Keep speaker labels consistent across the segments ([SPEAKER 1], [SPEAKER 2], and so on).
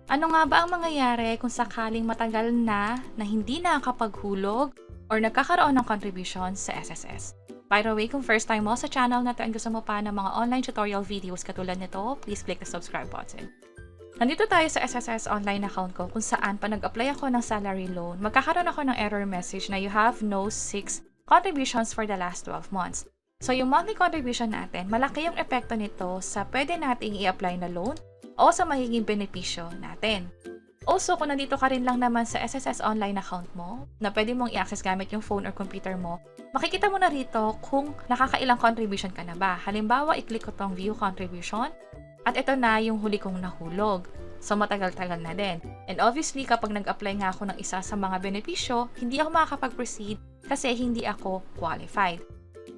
[SPEAKER 1] Ano nga ba ang mangyayari kung sakaling matagal na hindi nakakapaghulog or nagkakaroon ng contribution sa SSS? By the way, kung first time mo sa channel na to and gusto mo pa ng mga online tutorial videos katulad nito, please click the subscribe button. Nandito tayo sa SSS online account ko kung saan pa nag-apply ako ng salary loan, magkakaroon ako ng error message na you have no 6 contributions for the last 12 months. So yung monthly contribution natin, malaki yung epekto nito sa pwede nating i-apply na loan o sa magiging benepisyo natin. Also, kung nandito ka rin lang naman sa SSS online account mo, na pwede mong i-access gamit yung phone or computer mo, makikita mo na rito kung nakakailang contribution ka na ba. Halimbawa, i-click ko tong view contribution, at ito na yung huli kong nahulog. So, matagal-tagal na din. And obviously, kapag nag-apply nga ako ng isa sa mga benepisyo, hindi ako makakapag-proceed kasi hindi ako qualified.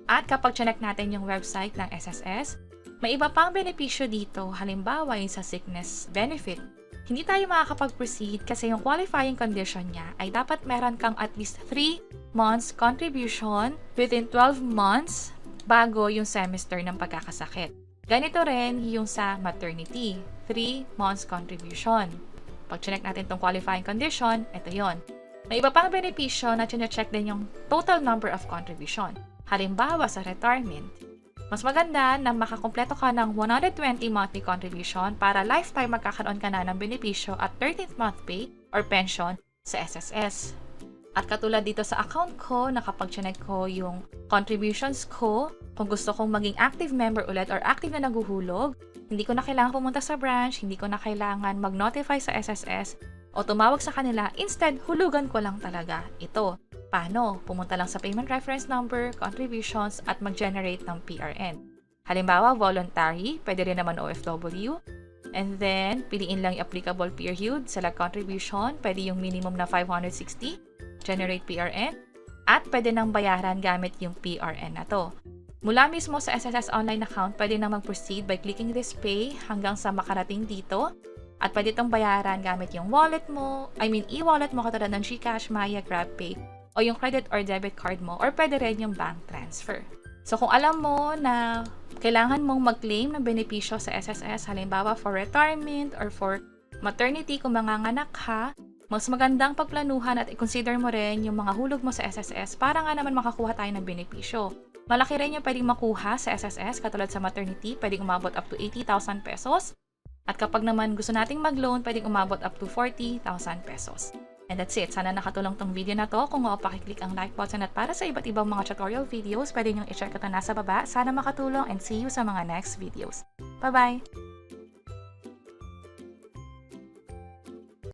[SPEAKER 1] At kapag check natin yung website ng SSS, may iba pang benepisyo dito, halimbawa yung sa sickness benefit. Hindi tayo makakapag-proceed kasi yung qualifying condition niya ay dapat meron kang at least 3 months contribution within 12 months bago yung semester ng pagkakasakit. Ganito rin yung sa maternity, 3 months contribution. Pag check natin itong qualifying condition, ito yon. May iba pang benepisyo na check din yung total number of contribution. Halimbawa sa retirement. Mas maganda na makakumpleto ka ng 120 monthly contribution para lifetime magkakaroon ka na ng benepisyo at 13th month pay or pension sa SSS. At katulad dito sa account ko, nakapag-check ko yung contributions ko, kung gusto kong maging active member ulit or active na naguhulog, hindi ko na kailangan pumunta sa branch, hindi ko na kailangan mag-notify sa SSS o tumawag sa kanila. Instead, hulugan ko lang talaga ito. Paano? Pumunta lang sa payment reference number, contributions, at mag-generate ng PRN. Halimbawa, voluntary, pwede rin naman OFW. And then, piliin lang yung applicable period, select contribution, pwede yung minimum na 560, generate PRN, at pwede nang bayaran gamit yung PRN na to. Mula mismo sa SSS online account, pwede nang mag-proceed by clicking this pay hanggang sa makarating dito. At pwede itong bayaran gamit yung wallet mo, e-wallet mo katulad ng GCash, Maya, GrabPay, o yung credit or debit card mo, or pwede rin yung bank transfer. So kung alam mo na kailangan mong mag-claim ng benepisyo sa SSS, halimbawa for retirement or for maternity kung manganganak ka, mas magandang pagplanuhan at i-consider mo rin yung mga hulog mo sa SSS para nga naman makakuha tayo ng benepisyo. Malaki rin yung pwedeng makuha sa SSS, katulad sa maternity, pwedeng umabot up to 80,000 pesos. At kapag naman gusto nating mag-loan, pwedeng umabot up to 40,000 pesos. And that's it. Sana nakatulong tong video na to. Kung pakiclick ang like button at para sa iba't ibang mga tutorial videos, pwede nyo i-share ito nasa baba. Sana makatulong and see you sa mga next videos. Bye-bye!